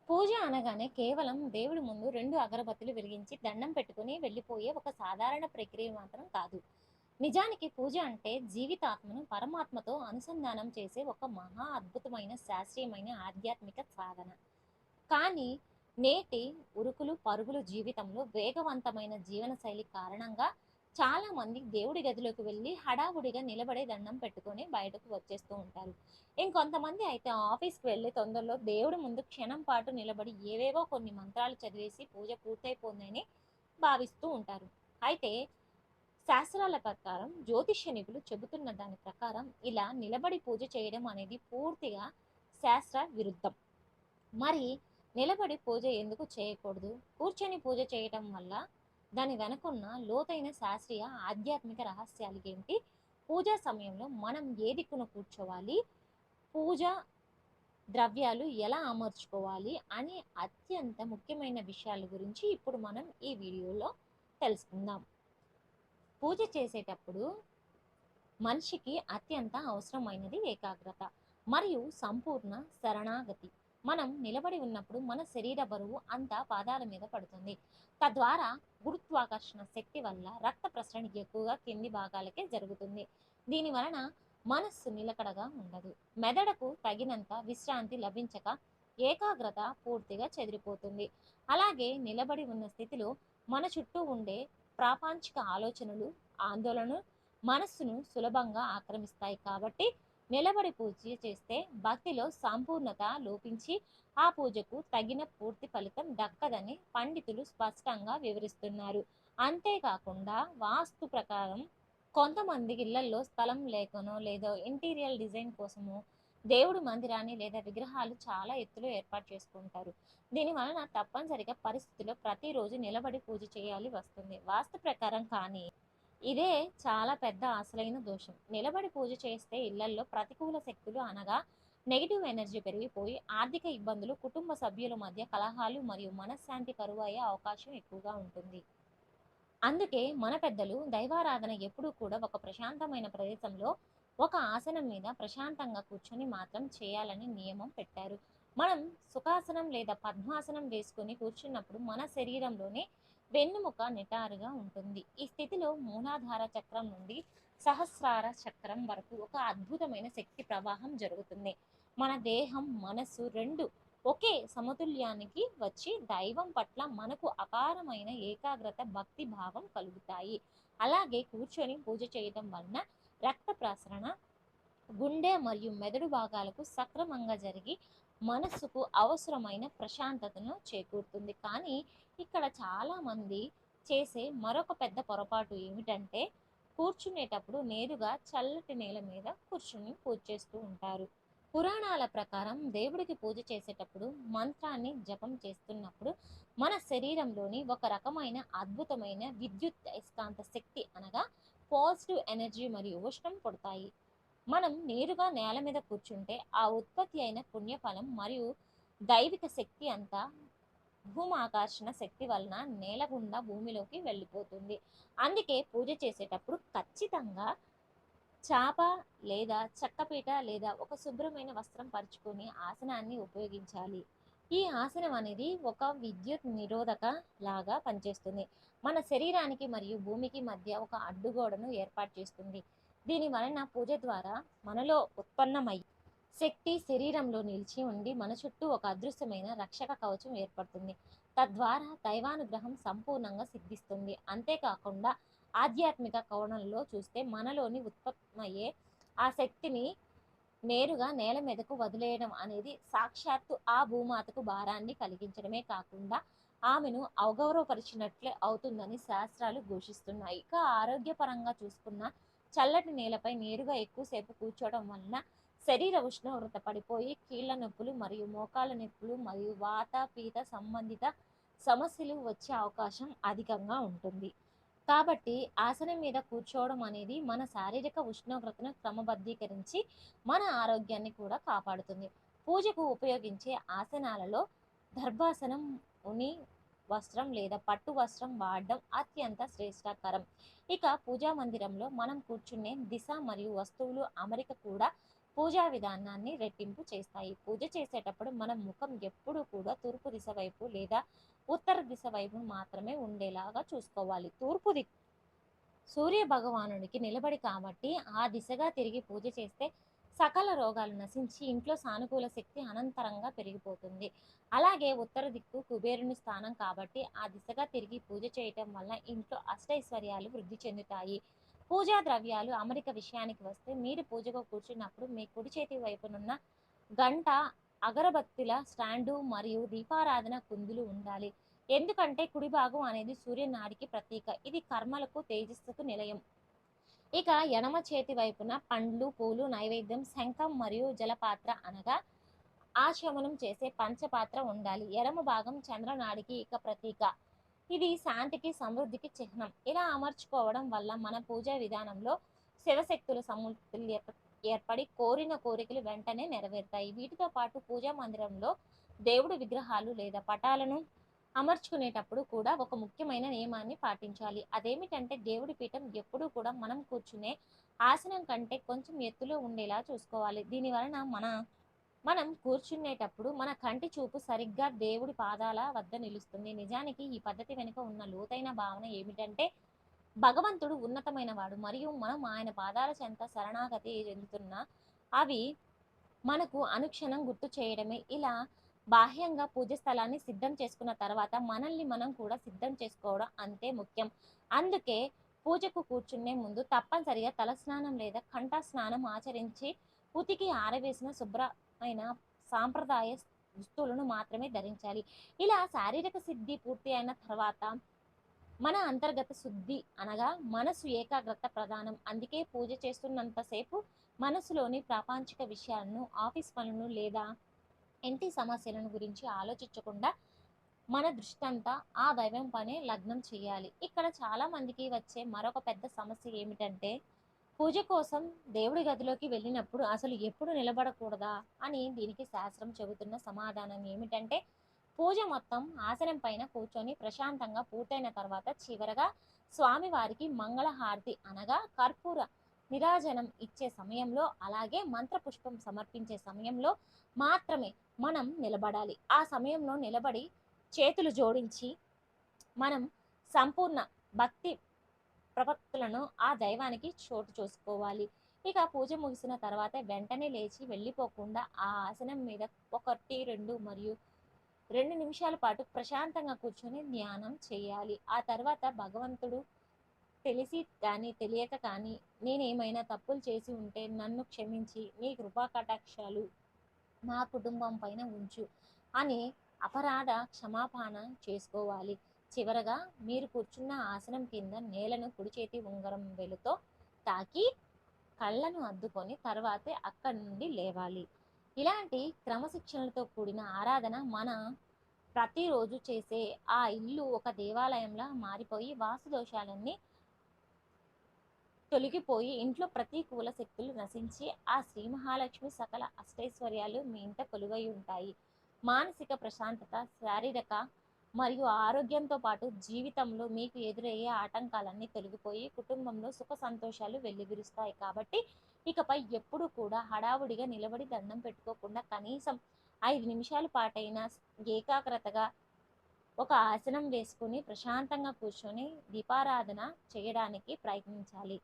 పూజ అనగానే కేవలం దేవుడి ముందు 2 అగరబత్తులు వెలిగించి దండం పెట్టుకొని వెళ్ళిపోయే ఒక సాధారణ ప్రక్రియ మాత్రం కాదు. నిజానికి పూజ అంటే జీవితాత్మను పరమాత్మతో అనుసంధానం చేసే ఒక మహా అద్భుతమైన శాస్త్రీయమైన ఆధ్యాత్మిక సాధన. కానీ నేటి ఉరుకులు పరుగులు జీవితంలో వేగవంతమైన జీవనశైలి కారణంగా చాలామంది దేవుడి గదిలోకి వెళ్ళి హడావుడిగా నిలబడే దండం పెట్టుకొని బయటకు వచ్చేస్తూ ఉంటారు. ఇంకొంతమంది అయితే ఆఫీస్‌కి వెళ్ళి తొందరలో దేవుడి ముందు క్షణం పాటు నిలబడి ఏవేవో కొన్ని మంత్రాలు చదివేసి పూజ పూర్తయిపోయిందని భావిస్తూ ఉంటారు. అయితే శాస్త్రాల ప్రకారం జ్యోతిష్య నిపుణులు చెబుతున్న దాని ప్రకారం ఇలా నిలబడి పూజ చేయడం అనేది పూర్తిగా శాస్త్ర విరుద్ధం. మరి నిలబడి పూజ ఎందుకు చేయకూడదు? కూర్చొని పూజ చేయటం వల్ల దాని వెనకున్న లోతైన శాస్త్రీయ, ఆధ్యాత్మిక రహస్యాలు ఏంటి? పూజా సమయంలో మనం ఏ దిక్కున కూర్చోవాలి? పూజ ద్రవ్యాలు ఎలా అమర్చుకోవాలి? అనే అత్యంత ముఖ్యమైన విషయాల గురించి ఇప్పుడు మనం ఈ వీడియోలో తెలుసుకుందాం. పూజ చేసేటప్పుడు మనిషికి అత్యంత అవసరమైనది ఏకాగ్రత మరియు సంపూర్ణ శరణాగతి. మనం నిలబడి ఉన్నప్పుడు మన శరీర బరువు అంతా పాదాల మీద పడుతుంది. తద్వారా గురుత్వాకర్షణ శక్తి వల్ల రక్త ప్రసరణ ఎక్కువగా కింది భాగాలకే జరుగుతుంది. దీని వలన మనస్సు నిలకడగా ఉండదు. మెదడుకు తగినంత విశ్రాంతి లభించక ఏకాగ్రత పూర్తిగా చెదిరిపోతుంది. అలాగే నిలబడి ఉన్న స్థితిలో మన చుట్టూ ఉండే ప్రాపంచిక ఆలోచనలు, ఆందోళన మనస్సును సులభంగా ఆక్రమిస్తాయి. కాబట్టి నిలబడి పూజ చేస్తే భక్తిలో సంపూర్ణత లోపించి ఆ పూజకు తగిన పూర్తి ఫలితం దక్కదని పండితులు స్పష్టంగా వివరిస్తున్నారు. అంతేకాకుండా వాస్తు ప్రకారం కొంతమంది ఇళ్లల్లో స్థలం లేకనో లేదా ఇంటీరియర్ డిజైన్ కోసమో దేవుడి మందిరాన్ని లేదా విగ్రహాలు చాలా ఎత్తులో ఏర్పాటు చేసుకుంటారు. దీని వలన తప్పనిసరిగా పరిస్థితుల్లో ప్రతిరోజు నిలబడి పూజ చేయాలి వస్తుంది. వాస్తు ప్రకారం కానీ ఇదే చాలా పెద్ద అసలైన దోషం. నిలబడి పూజ చేస్తే ఇళ్లల్లో ప్రతికూల శక్తులు అనగా నెగెటివ్ ఎనర్జీ పెరిగిపోయి ఆర్థిక ఇబ్బందులు, కుటుంబ సభ్యుల మధ్య కలహాలు మరియు మనశ్శాంతి కరువయ్యే అవకాశం ఎక్కువగా ఉంటుంది. అందుకే మన పెద్దలు దైవారాధన ఎప్పుడూ కూడా ఒక ప్రశాంతమైన ప్రదేశంలో ఒక ఆసనం మీద ప్రశాంతంగా కూర్చొని మాత్రం చేయాలని నియమం పెట్టారు. మనం సుఖాసనం లేదా పద్మాసనం వేసుకొని కూర్చున్నప్పుడు మన శరీరంలోనే వెన్నుముక నిటారుగా ఉంటుంది. ఈ స్థితిలో మూలాధార చక్రం నుండి సహస్రార చక్రం వరకు ఒక అద్భుతమైన శక్తి ప్రవాహం జరుగుతుంది. మన దేహం, మనస్సు రెండు ఒకే సమతుల్యానికి వచ్చి దైవం పట్ల మనకు అపారమైన ఏకాగ్రత, భక్తి భావం కలుగుతాయి. అలాగే కూర్చొని పూజ చేయడం వలన రక్త ప్రసరణ గుండె మరియు మెదడు భాగాలకు సక్రమంగా జరిగి మనస్సుకు అవసరమైన ప్రశాంతతను చేకూరుతుంది. కానీ ఇక్కడ చాలామంది చేసే మరొక పెద్ద పొరపాటు ఏమిటంటే కూర్చునేటప్పుడు నేరుగా చల్లటి నేల మీద కూర్చుని పూజ చేస్తూ ఉంటారు. పురాణాల ప్రకారం దేవుడికి పూజ చేసేటప్పుడు మంత్రాన్ని జపం చేస్తున్నప్పుడు మన శరీరంలోని ఒక రకమైన అద్భుతమైన విద్యుత్ అయస్కాంత శక్తి అనగా పాజిటివ్ ఎనర్జీ మరియు ఉష్ణం పుడతాయి. మనం నేరుగా నేల మీద కూర్చుంటే ఆ ఉత్పత్తి అయిన పుణ్యఫలం మరియు దైవిక శక్తి అంతా భూమాకర్షణ శక్తి వలన నేల గుండా భూమిలోకి వెళ్ళిపోతుంది. అందుకే పూజ చేసేటప్పుడు ఖచ్చితంగా చాప లేదా చెక్కపీట లేదా ఒక శుభ్రమైన వస్త్రం పరుచుకొని ఆసనాన్ని ఉపయోగించాలి. ఈ ఆసనం అనేది ఒక విద్యుత్ నిరోధక లాగా పనిచేస్తుంది. మన శరీరానికి మరియు భూమికి మధ్య ఒక అడ్డుగోడను ఏర్పాటు చేస్తుంది. దీని వలన పూజ ద్వారా మనలో ఉత్పన్నమై శక్తి శరీరంలో నిలిచి ఉండి మన చుట్టూ ఒక అదృశ్యమైన రక్షక కవచం ఏర్పడుతుంది. తద్వారా దైవానుగ్రహం సంపూర్ణంగా సిద్ధిస్తుంది. అంతేకాకుండా ఆధ్యాత్మిక కోణంలో చూస్తే మనలోని ఉత్పన్నమయ్యే ఆ శక్తిని నేరుగా నేల మీదకు వదిలేయడం అనేది సాక్షాత్తు ఆ భూమాతకు భారాన్ని కలిగించడమే కాకుండా ఆమెను అవగౌరవపరిచినట్లే అవుతుందని శాస్త్రాలు ఘోషిస్తున్నాయి. ఇక ఆరోగ్యపరంగా చూసుకున్న చల్లటి నేలపై నేరుగా ఎక్కువసేపు కూర్చోవడం వలన శరీర ఉష్ణోగ్రత పడిపోయి కీళ్ళ నొప్పులు మరియు మోకాళ్ళ నొప్పులు మరియు వాత పీత సంబంధిత సమస్యలు వచ్చే అవకాశం అధికంగా ఉంటుంది. కాబట్టి ఆసనం మీద కూర్చోవడం అనేది మన శారీరక ఉష్ణోగ్రతను క్రమబద్ధీకరించి మన ఆరోగ్యాన్ని కూడా కాపాడుతుంది. పూజకు ఉపయోగించే ఆసనాలలో దర్భాసనం, ఉని వస్త్రం లేదా పట్టు వస్త్రం వాడడం అత్యంత శ్రేష్టకరం. ఇక పూజా మందిరంలో మనం కూర్చునే దిశ మరియు వస్తువులు అమరిక కూడా పూజా విధానాన్ని రెట్టింపు చేస్తాయి. పూజ చేసేటప్పుడు మన ముఖం ఎప్పుడూ కూడా తూర్పు దిశ వైపు లేదా ఉత్తర దిశ వైపు మాత్రమే ఉండేలాగా చూసుకోవాలి. తూర్పు దిక్కు సూర్య భగవానుడికి నిలబడి కాబట్టి ఆ దిశగా తిరిగి పూజ చేస్తే సకల రోగాలు నశించి ఇంట్లో సానుకూల శక్తి అనంతరంగా పెరిగిపోతుంది. అలాగే ఉత్తర దిక్కు కుబేరుని స్థానం కాబట్టి ఆ దిశగా తిరిగి పూజ చేయటం వల్ల ఇంట్లో అష్టైశ్వర్యాలు వృద్ధి చెందుతాయి. పూజా ద్రవ్యాలు అమరిక విషయానికి వస్తే మీరు పూజకు కూర్చున్నప్పుడు మీ కుడి చేతి వైపునున్న గంట, అగరబత్తుల స్టాండు మరియు దీపారాధన కుందులు ఉండాలి. ఎందుకంటే కుడి భాగం అనేది సూర్యనాడికి ప్రతీక. ఇది కర్మలకు, తేజస్సుకు నిలయం. ఇక ఎడమ చేతి వైపున పండ్లు, పూలు, నైవేద్యం, శంఖం మరియు జలపాత్ర అనగా ఆచమనం చేసే పంచపాత్ర ఉండాలి. ఎడమ భాగం చంద్రనాడికి ఇక ప్రతీక. ఇది శాంతికి, సమృద్ధికి చిహ్నం. ఇలా అమర్చుకోవడం వల్ల మన పూజా విధానంలో శివశక్తుల సమతుల్యత ఏర్పడి కోరిన కోరికలు వెంటనే నెరవేరుతాయి. వీటితో పాటు పూజా మందిరంలో దేవుడి విగ్రహాలు లేదా పటాలను అమర్చుకునేటప్పుడు కూడా ఒక ముఖ్యమైన నియమాన్ని పాటించాలి. అదేమిటంటే దేవుడి పీఠం ఎప్పుడూ కూడా మనం కూర్చునే ఆసనం కంటే కొంచెం ఎత్తులో ఉండేలా చూసుకోవాలి. దీని వలన మనం కూర్చునేటప్పుడు మన కంటి చూపు సరిగ్గా దేవుడి పాదాల వద్ద నిలుస్తుంది. నిజానికి ఈ పద్ధతి వెనుక ఉన్న లోతైన భావన ఏమిటంటే భగవంతుడు ఉన్నతమైన వాడు మరియు మనం ఆయన పాదాల చెంత శరణాగతి చెందుతున్న అవి మనకు అనుక్షణం గుర్తు చేయడమే. ఇలా బాహ్యంగా పూజ స్థలాన్ని సిద్ధం చేసుకున్న తర్వాత మనల్ని మనం కూడా సిద్ధం చేసుకోవడం అంతే ముఖ్యం. అందుకే పూజకు కూర్చునే ముందు తప్పనిసరిగా తలస్నానం లేదా కంఠ స్నానం ఆచరించి ఉతికి ఆరవేసిన శుభ్రమైన సాంప్రదాయ దుస్తులను మాత్రమే ధరించాలి. ఇలా శారీరక సిద్ధి పూర్తి అయిన తర్వాత మన అంతర్గత శుద్ధి అనగా మనసు ఏకాగ్రత ప్రధానం. అందుకే పూజ చేస్తున్నంతసేపు మనసులోని ప్రాపంచిక విషయాలను, ఆఫీస్ పనులను లేదా ఇంటి సమస్యలను గురించి ఆలోచించకుండా మన దృష్టంతా ఆ దైవం పనే లగ్నం చేయాలి. ఇక్కడ చాలా మందికి వచ్చే మరొక పెద్ద సమస్య ఏమిటంటే పూజ కోసం దేవుడి గదిలోకి వెళ్ళినప్పుడు అసలు ఎప్పుడు నిలబడకూడదా అని. దీనికి శాస్త్రం చెబుతున్న సమాధానం ఏమిటంటే పూజ మొత్తం ఆసనం పైన కూర్చొని ప్రశాంతంగా పూర్తయిన తర్వాత చివరగా స్వామివారికి మంగళహారతి అనగా కర్పూర నిరాజనం ఇచ్చే సమయంలో అలాగే మంత్రపుష్పం సమర్పించే సమయంలో మాత్రమే మనం నిలబడాలి. ఆ సమయంలో నిలబడి చేతులు జోడించి మనం సంపూర్ణ భక్తి ప్రపత్తులను ఆ దైవానికి చోటు చూసుకోవాలి. ఇక పూజ ముగిసిన తర్వాత వెంటనే లేచి వెళ్ళిపోకుండా ఆ ఆసనం మీద 1, 2 మరియు 2 నిమిషాల పాటు ప్రశాంతంగా కూర్చొని ధ్యానం చేయాలి. ఆ తర్వాత భగవంతుడు తెలిసి కానీ తెలియక కానీ నేనేమైనా తప్పులు చేసి ఉంటే నన్ను క్షమించి నీ కృపా కటాక్షాలు మా కుటుంబం పైన ఉంచు అని అపరాధ క్షమాపణ చేసుకోవాలి. చివరగా మీరు కూర్చున్న ఆసనం కింద నేలను కుడి చేతి ఉంగరం వెలుతో తాకి కళ్ళను అద్దుకొని తర్వాతే అక్కడి నుండి లేవాలి. ఇలాంటి క్రమశిక్షణలతో కూడిన ఆరాధన మన ప్రతిరోజు చేసే ఆ ఇల్లు ఒక దేవాలయంలా మారిపోయి వాస్తు దోషాలన్నీ తొలగిపోయి ఇంట్లో ప్రతికూల శక్తులు నశించి ఆ శ్రీ మహాలక్ష్మి సకల అష్టైశ్వర్యాలు మీ ఇంట కొలువై ఉంటాయి. మానసిక ప్రశాంతత, శారీరక మరియు ఆరోగ్యంతో పాటు జీవితంలో మీకు ఎదురయ్యే ఆటంకాలన్నీ తొలగిపోయి కుటుంబంలో సుఖ సంతోషాలు వెల్లివిరుస్తాయి. కాబట్టి ఇకపై ఎప్పుడు కూడా హడావుడిగా నిలబడి దండం పెట్టుకోకుండా కనీసం 5 నిమిషాల పాటైనా ఏకాగ్రతగా ఒక ఆసనం వేసుకుని ప్రశాంతంగా కూర్చొని దీపారాధన చేయడానికి ప్రయత్నించాలి.